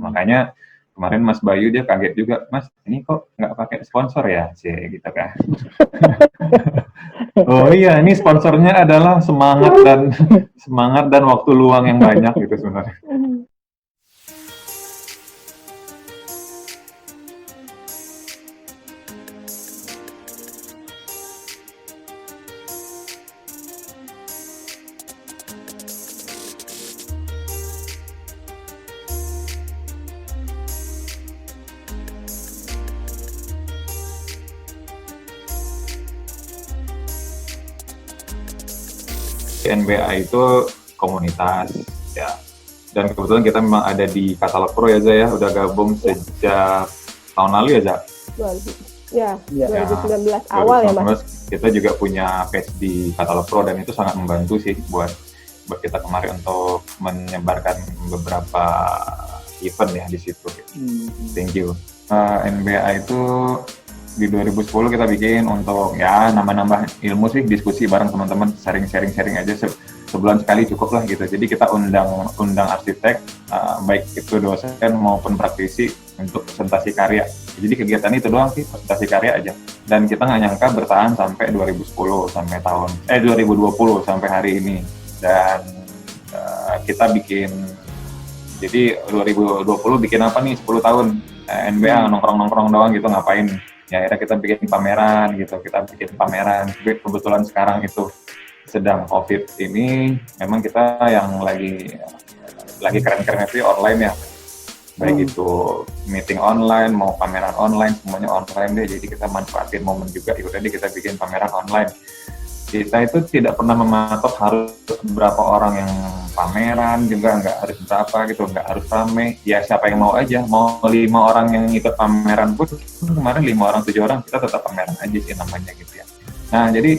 Makanya kemarin Mas Bayu dia kaget juga, Mas ini kok nggak pakai sponsor ya, gitu kan. Oh iya, ini sponsornya adalah semangat dan waktu luang yang banyak gitu sebenarnya. NBA itu komunitas ya, dan kebetulan kita memang ada di Katalog Pro ya Zaya, udah gabung sejak tahun lalu ya Zaya? Ya, 2019 awal ya Mas. Kita juga punya page di Katalog Pro dan itu sangat membantu sih buat kita kemarin untuk menyebarkan beberapa event ya di situ. Thank you. NBA itu di 2010 kita bikin untuk ya nambah-nambah ilmu sih, diskusi bareng teman-teman, sharing aja sebulan sekali cukup lah gitu. Jadi kita undang arsitek, baik itu dosen maupun praktisi untuk presentasi karya. Jadi kegiatan itu doang sih, presentasi karya aja. Dan kita nggak nyangka bertahan sampai 2010 sampai 2020 sampai hari ini. Dan kita bikin, jadi 2020 bikin apa nih 10 tahun NBA nongkrong-nongkrong doang gitu, ngapain? Ya akhirnya kita bikin pameran gitu, kebetulan sekarang itu sedang COVID ini, memang kita yang lagi keren-keren itu online ya, baik itu meeting online, mau pameran online, semuanya online deh, jadi kita manfaatin momen juga, yaudah deh kita bikin pameran online. Kita itu tidak pernah mematok harus berapa orang yang pameran, juga nggak harus berapa gitu, nggak harus rame. Ya siapa yang mau aja, mau 5 orang yang ikut pameran pun, kemarin 5 orang, 7 orang, kita tetap pameran aja sih namanya gitu ya. Nah jadi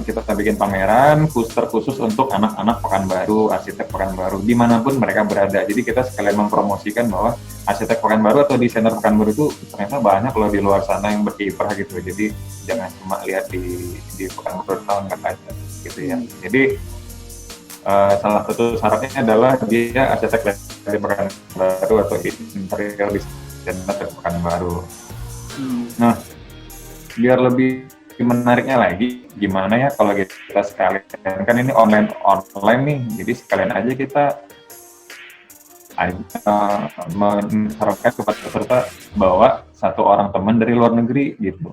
kita bikin pameran khusus untuk anak-anak Pekanbaru, arsitek Pekanbaru, dimanapun mereka berada. Jadi kita sekalian mempromosikan bahwa arsitek Pekanbaru atau desainer Pekanbaru itu ternyata banyak loh di luar sana yang berkiprah gitu. Jadi jangan cuma lihat di Pekanbaru tahun aja gitu ya. Jadi salah satu syaratnya adalah dia arsitek dari Pekanbaru atau interior desainer dari Pekanbaru. Nah, biar lebih menariknya lagi, gimana ya kalau kita sekalian, kan ini online nih, jadi sekalian aja kita mensyaratkan kepada peserta bawa 1 orang teman dari luar negeri gitu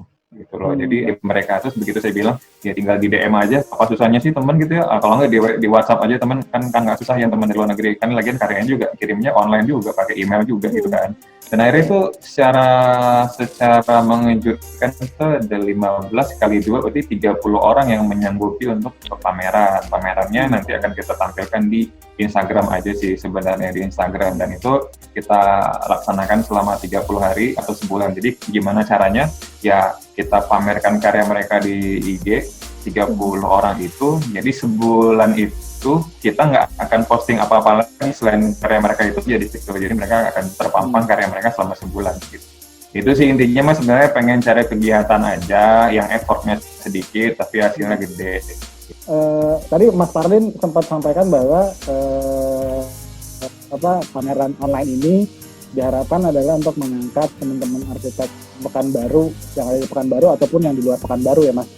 loh. Jadi mereka terus begitu saya bilang ya tinggal di DM aja, apa susahnya sih teman gitu ya, kalau nggak di WhatsApp aja teman, kan nggak susah ya teman dari luar negeri, kan lagian karyanya juga kirimnya online juga pakai email juga gitu kan. Dan akhirnya itu secara mengejutkan itu ada 15 kali 2 berarti 30 orang yang menyanggupi untuk pamerannya nanti akan kita tampilkan di Instagram aja sih sebenarnya, di Instagram, dan itu kita laksanakan selama 30 hari atau sebulan. Jadi gimana caranya? Ya kita pamerkan karya mereka di IG 30 orang itu, jadi sebulan itu kita nggak akan posting apa-apa lagi selain karya mereka itu jadi mereka akan terpampang karya mereka selama sebulan gitu. Itu sih intinya Mas, sebenarnya pengen cari kegiatan aja yang effortnya sedikit tapi hasilnya gede. Tadi Mas Parlin sempat sampaikan bahwa pameran online ini diharapkan adalah untuk mengangkat teman-teman arsitek Pekanbaru yang ada di Pekanbaru ataupun yang di luar Pekanbaru ya Mas,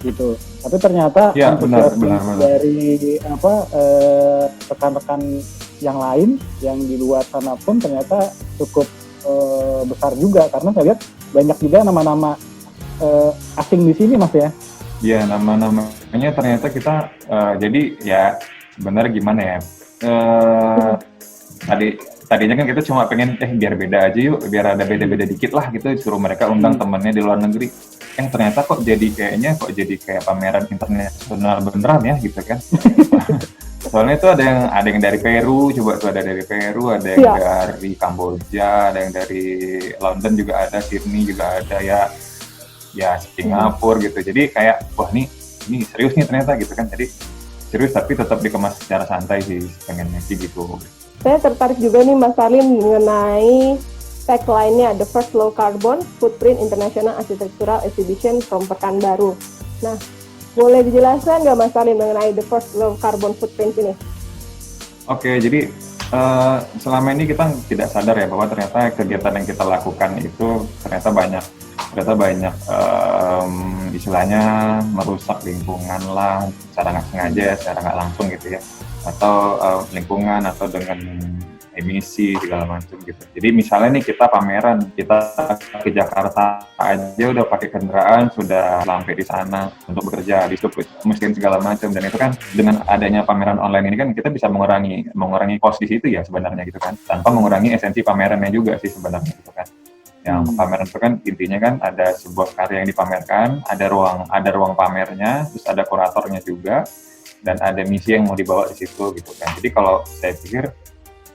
gitu. Tapi ternyata ya, benar. Dari rekan-rekan yang lain yang di luar sana pun ternyata cukup besar juga, karena saya lihat banyak juga nama-nama asing di sini Mas ya. Iya, nama-namanya ternyata kita jadi ya sebenarnya gimana ya, tadinya kan kita cuma pengen biar beda aja yuk, biar ada beda-beda dikit lah gitu, suruh mereka undang temennya di luar negeri. Ternyata kok jadi kayak pameran internasional beneran ya gitu kan. Soalnya itu ada yang dari Peru, ada yang dari Kamboja, ada yang dari London juga ada, Sydney juga ada ya Singapura gitu. Jadi kayak wah ini serius nih ternyata gitu kan. Jadi serius tapi tetap dikemas secara santai sih pengennya sih gitu. Saya tertarik juga nih Mas Parlin mengenai tagline-nya The First Low Carbon Footprint International Architectural Exhibition from Pekanbaru. Nah, boleh dijelaskan nggak Mas Parlin mengenai The First Low Carbon Footprint ini? Oke, jadi Selama ini kita tidak sadar ya bahwa ternyata kegiatan yang kita lakukan itu ternyata banyak istilahnya merusak lingkungan lah, secara nggak sengaja, secara nggak langsung gitu ya, atau lingkungan atau dengan emisi segala macam gitu. Jadi misalnya nih kita pameran, kita ke Jakarta aja udah pakai kendaraan, sudah sampai di sana untuk bekerja, di mesin segala macam, dan itu kan dengan adanya pameran online ini kan kita bisa mengurangi cost di situ ya sebenarnya gitu kan, tanpa mengurangi esensi pamerannya juga sih sebenarnya gitu kan. Yang pameran itu kan intinya kan ada sebuah karya yang dipamerkan, ada ruang pamernya, terus ada kuratornya juga, dan ada misi yang mau dibawa di situ gitu kan. Jadi kalau saya pikir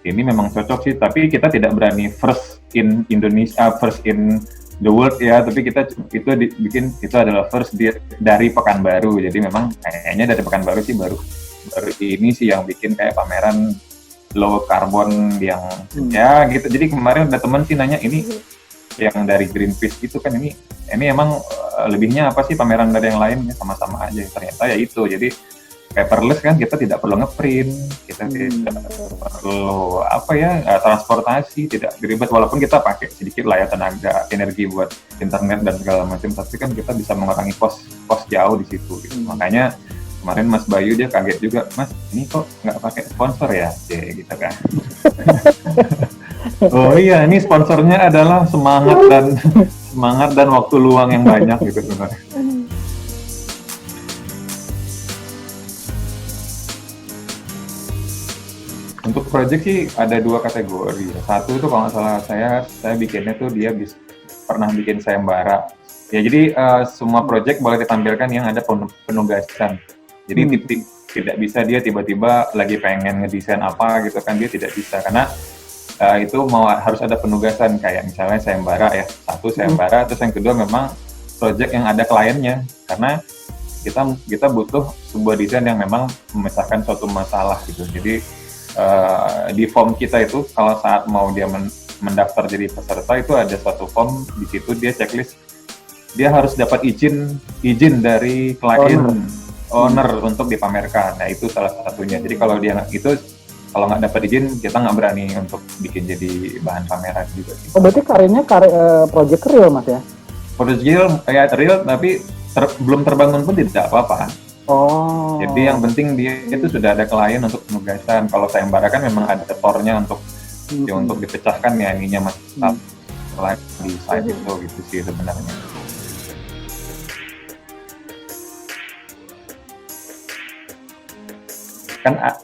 ini memang cocok sih, tapi kita tidak berani first in Indonesia, first in the world ya, tapi kita itu adalah first dari Pekanbaru. Jadi memang kayaknya dari Pekanbaru sih baru ini sih yang bikin kayak pameran low carbon yang ya gitu. Jadi kemarin ada teman sih nanya ini yang dari Greenpeace itu kan ini emang lebihnya apa sih pameran dari yang lain? Ya, sama-sama aja ternyata ya itu. Jadi paperless kan kita tidak perlu ngeprint, kita tidak perlu transportasi, tidak ribet, walaupun kita pakai sedikit lah ya tenaga energi buat internet dan segala macam, tapi kan kita bisa mengurangi cost jauh di situ gitu. Makanya kemarin Mas Bayu dia kaget juga, Mas ini kok nggak pakai sponsor ya, gitu kan. Oh iya, ini sponsornya adalah semangat dan waktu luang yang banyak gitu sebenarnya. Untuk project sih ada 2 kategori. Satu itu kalau nggak salah saya bikinnya tuh dia pernah bikin sayembara. Ya jadi semua project boleh ditampilkan yang ada penugasan. Jadi tidak bisa dia tiba-tiba lagi pengen ngedesain apa gitu kan, dia tidak bisa karena itu harus ada penugasan kayak misalnya sayembara ya. Satu sayembara, terus yang kedua memang project yang ada kliennya karena kita butuh sebuah desain yang memang memecahkan suatu masalah gitu. Jadi di form kita itu kalau saat mau dia mendaftar jadi peserta itu ada suatu form, di situ dia checklist, dia harus dapat izin dari klien owner untuk dipamerkan. Nah itu salah satunya. Jadi kalau dia kalau nggak dapat izin kita nggak berani untuk bikin jadi bahan pameran juga. Oh berarti karyanya project real Mas ya? Project real tapi belum terbangun pun tidak apa-apa. Oh. Jadi yang penting dia itu sudah ada klien untuk penugasan. Kalau sayembara kan memang ada tornya untuk dipecahkan ya ininya mas di site itu gitu sih sebenarnya.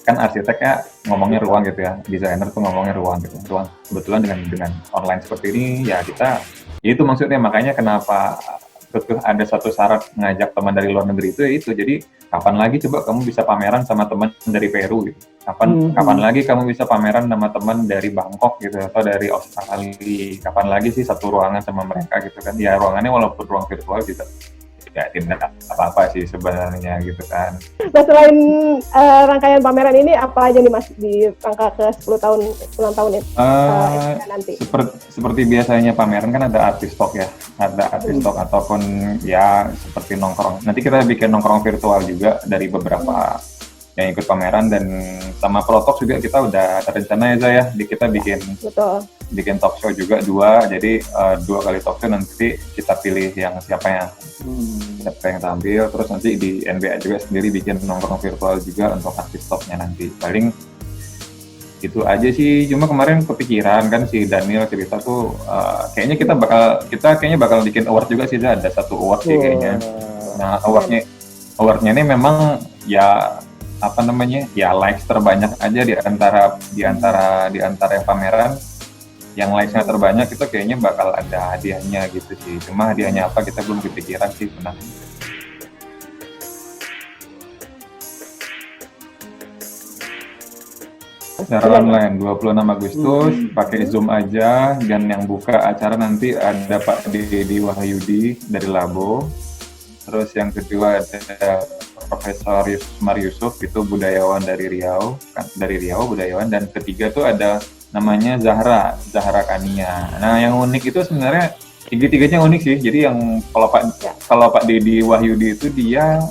Kan arsiteknya ngomongnya ruang gitu ya, desainer tuh ngomongnya ruang gitu. Ruang kebetulan dengan online seperti ini ya kita, ya itu maksudnya makanya kenapa ada satu syarat ngajak teman dari luar negeri itu ya itu. Jadi kapan lagi coba kamu bisa pameran sama teman dari Peru gitu. Kapan lagi kamu bisa pameran sama teman dari Bangkok gitu atau dari Australia. Kapan lagi sih satu ruangan sama mereka gitu kan. Ya ruangannya walaupun ruang virtual juga ya tidak apa-apa sih sebenarnya gitu kan. Nah selain rangkaian pameran ini apa aja nih Mas di rangka ke 10 tahun ulang tahun ini nanti? Seperti biasanya pameran kan ada artist talk ya, ada artist talk ataupun ya seperti nongkrong. Nanti kita bikin nongkrong virtual juga dari beberapa yang ikut pameran, dan sama Protalk juga kita udah terencana ya Zaya, kita bikin talk show juga 2, jadi 2 kali talk show, nanti kita pilih yang siapa yang tampil, terus nanti di NBA juga sendiri bikin nongkrong virtual juga untuk artis talknya nanti. Paling itu aja sih, cuma kemarin kepikiran kan si Daniel cerita tuh kayaknya kita bakal bikin award juga sih, ada satu award sih kayaknya. Nah awardnya ini memang ya apa namanya ya likes terbanyak aja di antara yang pameran, yang likes-nya terbanyak itu kayaknya bakal ada hadiahnya gitu sih. Cuma hadiahnya apa kita belum kepikiran sih sebenarnya. Secara online 26 Agustus pakai Zoom aja, dan yang buka acara nanti ada Pak Didi Wahyudi dari Labo. Terus yang kedua ada Profesor Yusmar Yusuf, itu budayawan dari Riau budayawan, dan ketiga tuh ada namanya Zahra Kania. Nah yang unik itu sebenarnya tiga-tiganya unik sih. Jadi yang kalau Pak Didi Wahyudi itu dia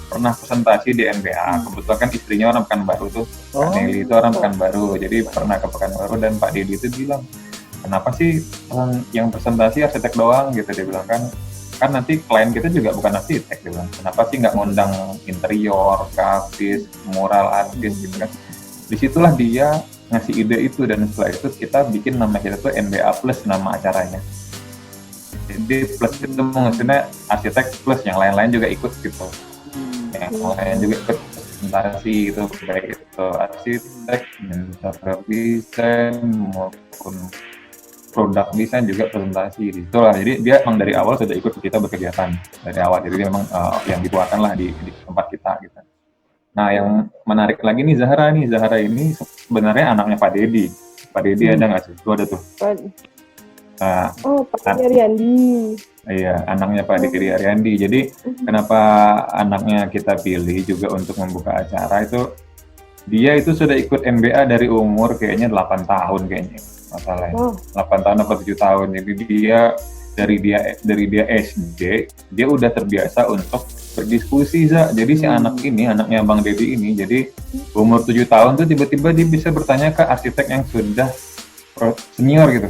pernah presentasi di NBA. Kebetulan kan istrinya orang Pekanbaru tuh, Kak Nelly itu orang Pekanbaru, jadi pernah ke Pekanbaru dan Pak Dedi itu bilang, kenapa sih yang presentasi arsitek doang gitu, dia bilang kan nanti klien kita juga bukan arsitek, dia bilang, kenapa sih nggak ngundang interior, grafis, mural artis gitu kan. Disitulah dia ngasih ide itu, dan setelah itu kita bikin nama kita tuh NBA Plus nama acaranya. Jadi plus itu maksudnya arsitek plus yang lain-lain juga ikut gitu. Yang lain juga ikut presentasi itu, baik itu arsitek, desain maupun produk desain juga presentasi gitu lah. Jadi dia memang dari awal sudah ikut kita berkegiatan dari awal. Jadi dia memang yang dikeluarkan lah di tempat kita gitu. Nah yang menarik lagi nih Zahra ini sebenarnya anaknya Pak Dedi. Pak Dedi ada nggak sih? Itu ada tuh. Pak Dedi Ariandi. Iya, anaknya Pak Dedi Ariandi. Jadi kenapa anaknya kita pilih juga untuk membuka acara itu, dia itu sudah ikut NBA dari umur kayaknya 8 tahun kayaknya. Masalahnya 8 tahun atau 7 tahun. Jadi dia dari dia SD dia udah terbiasa untuk berdiskusi. Jadi si anak ini, anaknya Bang Dedi ini, jadi umur 7 tahun tuh tiba-tiba dia bisa bertanya ke arsitek yang sudah senior gitu.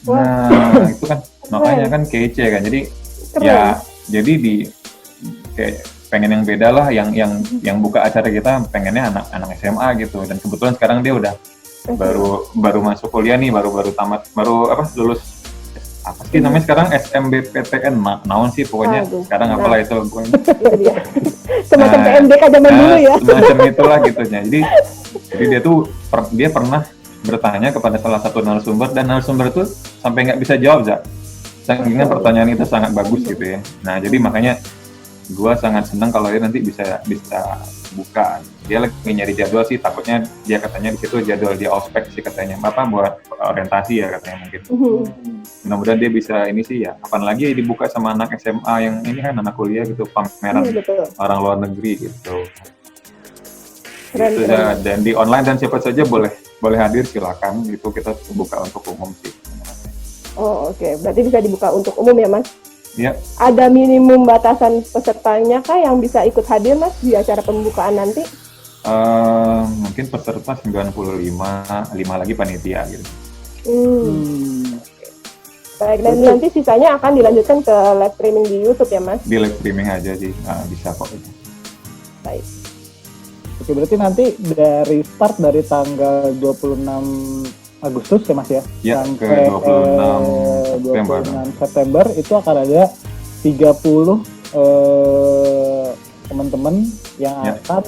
Nah itu kan makanya kan kece kan. Jadi ya jadi kayak pengen yang beda lah, yang buka acara kita pengennya anak SMA gitu. Dan kebetulan sekarang dia udah baru masuk kuliah nih, baru tamat, lulus apa sih namanya sekarang, SMBPTN naon sih pokoknya. Sekarang apalah itu semacam PMDK zaman dulu ya, semacam itulah gitunya. Jadi dia pernah bertanya kepada salah satu narasumber, dan narasumber itu sampai nggak bisa jawab, saking pertanyaan itu sangat bagus gitu ya. Nah jadi makanya gue sangat senang kalau dia nanti bisa buka. Dia lagi nyari jadwal sih, takutnya dia katanya di situ jadwal dia ospek sih katanya, buat orientasi ya katanya mungkin. Mudah-mudahan dia bisa ini sih ya. Kapan lagi dibuka sama anak SMA yang ini kan anak kuliah gitu, pameran orang luar negeri gitu. Keren. Dan di online, dan siapa saja boleh hadir, silakan. Itu kita buka untuk umum sih. Oke. Berarti bisa dibuka untuk umum ya Mas? Iya. Ada minimum batasan pesertanya kah yang bisa ikut hadir Mas di acara pembukaan nanti? Mungkin peserta 95, 5 lagi panitia gitu. Baik, dan nanti sisanya akan dilanjutkan ke live streaming di YouTube ya Mas? Di live streaming aja sih, bisa kok. Baik. Oke, berarti nanti dari start dari tanggal 26 Agustus ya Mas ya? Ya, sampai ke 26 September itu akan ada 30 teman-teman yang akan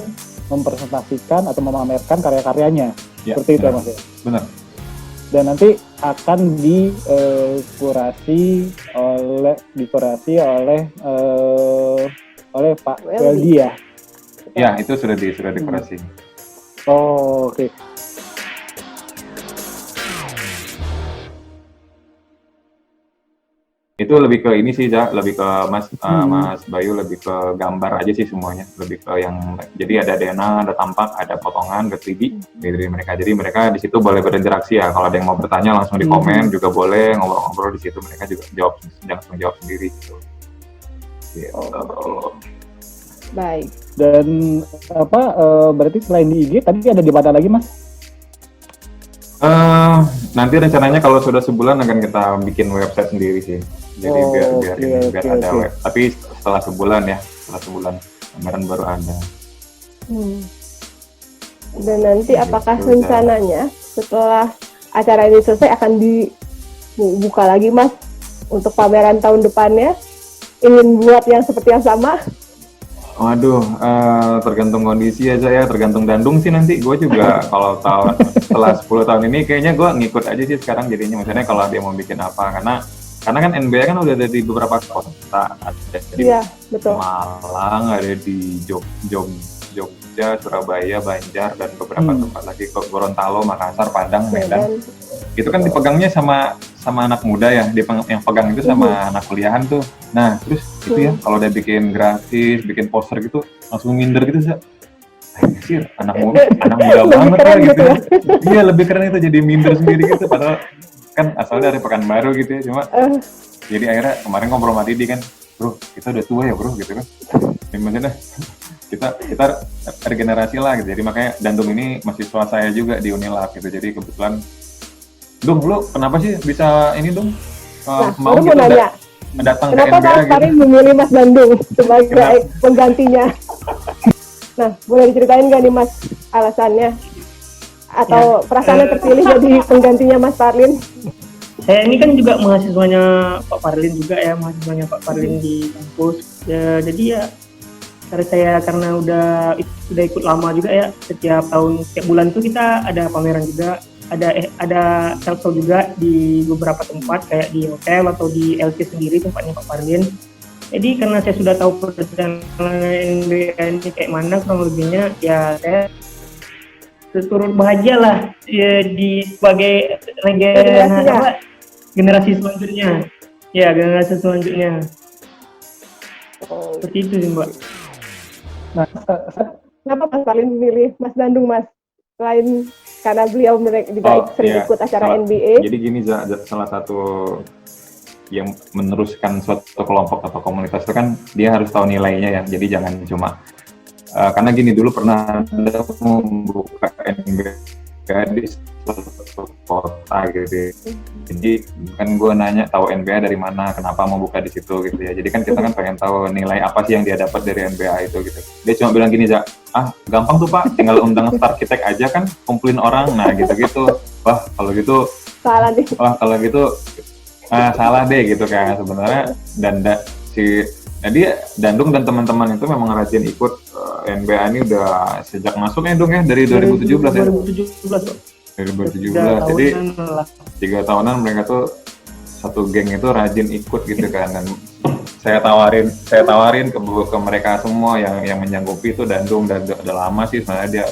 mempresentasikan atau memamerkan karya-karyanya. Seperti itu ya Mas ya? Benar. Dan nanti akan dikurasi oleh Pak Weldy ya? Ya, itu sudah dikurasi. Oke. Itu lebih ke ini sih, lebih ke Mas Bayu, lebih ke gambar aja sih semuanya, lebih ke yang, jadi ada DNA, ada tampak, ada potongan, ada 3D dari mereka. Jadi mereka di situ boleh berinteraksi ya. Kalau ada yang mau bertanya langsung di komen juga boleh, ngobrol-ngobrol di situ, mereka juga langsung jawab sendiri gitu. Baik. Dan berarti selain di IG tadi ada di mana lagi Mas? Nanti rencananya kalau sudah sebulan akan kita bikin website sendiri sih. Jadi biar ada web. Tapi setelah sebulan pameran baru ada. Dan nanti apakah rencananya setelah acara ini selesai akan dibuka lagi Mas untuk pameran tahun depannya? Ingin buat yang seperti yang sama? Waduh, tergantung kondisi aja ya, tergantung Dandung sih nanti. Gue juga kalau setelah 10 tahun ini kayaknya gue ngikut aja sih sekarang jadinya. Maksudnya kalau dia mau bikin apa, karena kan NBA kan udah ada di beberapa kota, ada di Malang, ada di Jogja, Surabaya, Banjar, dan beberapa tempat lagi, Gorontalo, Makassar, Padang, Medan. Itu kan dipegangnya sama anak muda ya, yang pegang itu sama anak kuliahan tuh. Nah terus itu ya, kalau udah bikin grafis, bikin poster gitu, langsung minder gitu sih. Anak muda banget lah gitu. Iya, lebih keren itu, jadi minder sendiri gitu, padahal kan asalnya dari Pekanbaru gitu ya. Cuma jadi akhirnya kemarin ngobrol sama Didi kan, bro kita udah tua ya bro gitu kan. Maksudnya kita regenerasi lah gitu. Jadi makanya Dandung ini mahasiswa saya juga di Unilab gitu. Jadi kebetulan, Dung, lu kenapa sih bisa ini, Dung? Mau gitu nanya, datang kenapa ke NBA Mas Farin memilih Mas Dandung sebagai penggantinya? Nah, boleh diceritain nggak nih Mas alasannya? Atau perasaannya terpilih jadi penggantinya Mas Farlin? Saya ini kan juga mahasiswanya Pak Farlin juga ya, mahasiswanya Pak Farlin di kampus. Ya, jadi ya karena udah ikut lama juga ya, setiap bulan itu kita ada pameran juga, ada self-show juga di beberapa tempat kayak di hotel atau di LC sendiri tempatnya Pak Farlin. Jadi karena saya sudah tahu perjalanan NBA ini kayak mana kurang lebihnya, ya saya turut bahagia lah ya, sebagai generasi selanjutnya. Ya, generasi selanjutnya. Seperti itu sih, Mbak. Nah, kenapa Mas Farlin memilih Mas Dandung, Mas? Selain karena beliau juga sering ikut acara NBA. Jadi gini, salah satu yang meneruskan suatu kelompok atau komunitas itu kan dia harus tahu nilainya ya. Jadi jangan cuma karena gini, dulu pernah ada membuka NBA di suatu kota gitu. Jadi kan gue nanya tahu NBA dari mana, kenapa mau buka di situ gitu ya. Jadi kan kita kan pengen tahu nilai apa sih yang dia dapat dari NBA itu gitu. Dia cuma bilang gini, gampang tuh Pak, tinggal undang Starkitek aja kan, kumpulin orang, nah gitu-gitu. Wah kalau gitu salah deh. Wah kalau gitu salah deh gitu kan sebenarnya. Jadi Dandung dan teman-teman itu memang rajin ikut NBA ini udah sejak masuknya Dung ya, dari 2017 ya. 2017. Jadi 3 tahunan mereka tuh satu geng itu rajin ikut gitu kan. Dan saya tawarin ke mereka semua yang menyanggupi itu Dandung, dan udah lama sih sebenarnya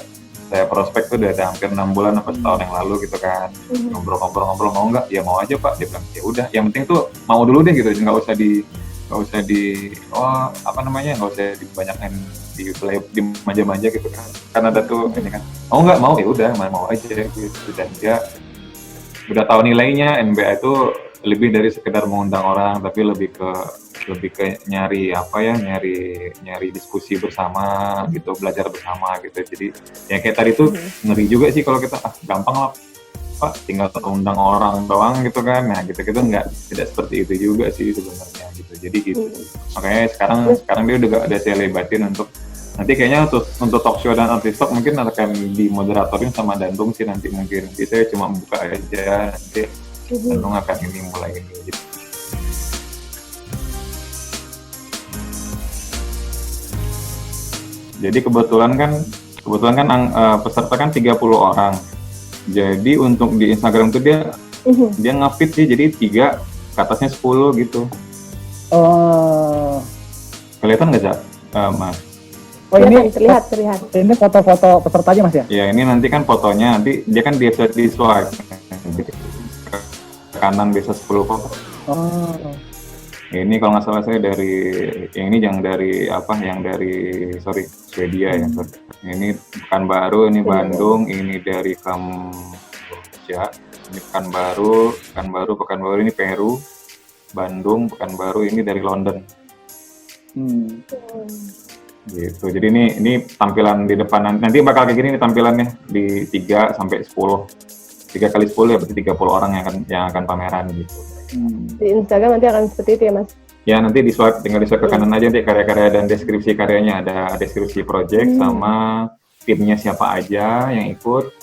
saya prospek tuh udah hampir 6 bulan atau setahun yang lalu gitu kan. Ngobrol-ngobrol mau nggak? Ya mau aja Pak. Dia bilang ya udah, yang penting tuh mau dulu deh gitu, nggak usah dibanyakin di manja-manja gitu kan. Karena ada tuh ini kan. Mau ya udah, mau aja gitu. Dan dia udah tahu nilainya NBA itu lebih dari sekedar mengundang orang, tapi lebih ke nyari diskusi bersama gitu, belajar bersama gitu. Jadi ya kayak tadi tuh ngeri juga sih kalau kita gampang lah Pak, tinggal undang orang doang gitu kan. Nah gitu tidak seperti itu juga sih sebenarnya gitu. Jadi gitu. Makanya sekarang dia udah ada saya lebatin untuk nanti kayaknya untuk talk show dan artis talk mungkin akan dimoderatorin sama Dandung sih nanti mungkin. Jadi saya cuma buka aja, nanti Dandung akan mulai ini gitu. Jadi kebetulan kan peserta kan 30 orang. Jadi untuk di Instagram tuh dia nge-feed sih, jadi 3 ke atasnya 10 gitu. Kelihatan nggak Cak, Mas? Oh ini terlihat. Ini foto-foto pesertanya Mas ya? Ya ini nanti kan fotonya, nanti dia kan biasa di swipe. Kanan biasa 10 foto. Ini kalau nggak salah saya Swedia ya. Ini Pekanbaru, ini Bandung, ini dari Kamboja, ini Pekanbaru ini Peru, Bandung, Pekanbaru ini dari London. Gitu. Jadi ini tampilan di depan, nanti bakal kayak gini nih tampilannya di 3 sampai 10. 3 kali 10 ya berarti 30 orang yang akan pameran gitu. Di Instagram nanti akan seperti itu ya Mas? Ya nanti tinggal di swipe ke kanan aja nanti karya-karya dan deskripsi karyanya, ada deskripsi project sama timnya siapa aja yang ikut,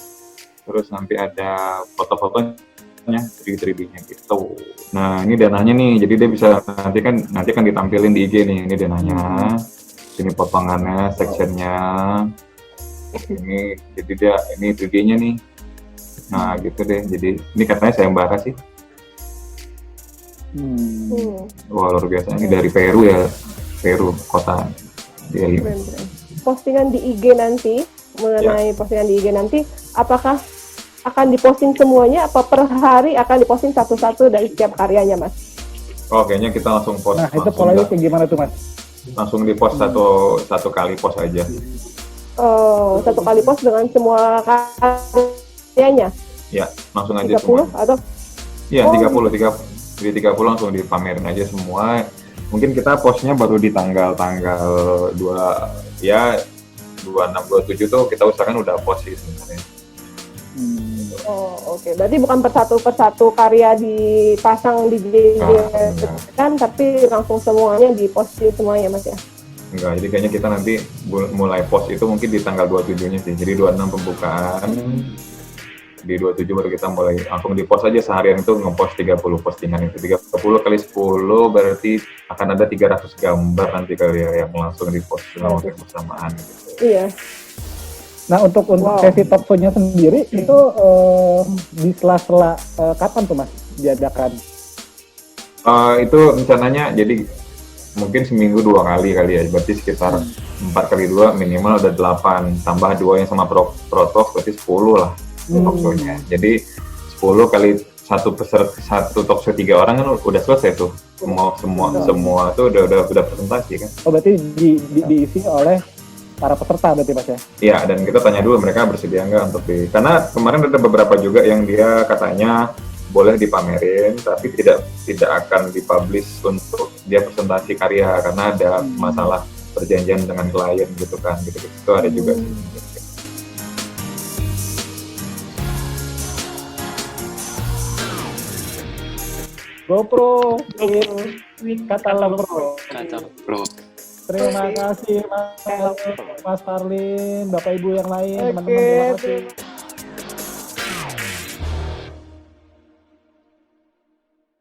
terus nanti ada foto-fotonya 3D-nya gitu. Nah ini dananya nih, jadi dia bisa nanti kan ditampilin di IG nih, ini dananya, sini potongannya, sectionnya, ini jadi ini 3D-nya nih. Nah gitu deh, jadi ini katanya sayembara sih. Wah luar biasa, ini dari Peru kota. Postingan di IG nanti, postingan di IG nanti, apakah akan diposting semuanya, apa per hari akan diposting satu-satu dari setiap karyanya Mas? Oh kayaknya kita langsung post. Nah itu polanya kayak gimana tuh Mas? Langsung di post satu kali post aja. Oh, satu kali post dengan semua karyanya? Ya, langsung aja 30 semua. Atau? Iya, 30. Jadi 30 langsung dipamerin aja semua. Mungkin kita postnya baru di tanggal 2 ya 26, 27 tuh kita usahakan udah post sih sebenarnya. Oh, oke. Berarti bukan persatu karya dipasang di kan, tapi langsung semuanya diposting semuanya, Mas ya? Enggak, jadi kayaknya kita nanti mulai post itu mungkin di tanggal 27-nya sih. Jadi 26 pembukaan, di 27 baru kita mulai langsung di post aja seharian itu nge-post 30 postingan itu. 30 kali 10 berarti akan ada 300 gambar nanti kali ya yang langsung di post dalam waktu bersamaan gitu. Iya. Nah untuk sesi talk show-nya sendiri itu di sela-sela kapan tuh Mas diadakan? Itu rencananya jadi mungkin seminggu 2 kali ya, berarti sekitar 4 kali 2 minimal ada 8, tambah 2 yang sama pro talk berarti 10 lah talk show-nya. Jadi 10 kali satu talk show 3 orang kan udah selesai tuh. Semua tuh udah presentasi kan. Oh berarti diisi oleh para peserta berarti Mas ya? Iya, dan kita tanya dulu mereka bersedia nggak untuk karena kemarin ada beberapa juga yang dia katanya boleh dipamerin tapi tidak akan dipublish untuk dia presentasi karya karena ada masalah perjanjian dengan klien gitu kan, gitu itu ada juga sih. GoPro Katalog Pro. Terima kasih Mas Parlin, Bapak Ibu yang lain, teman-teman terima kasih.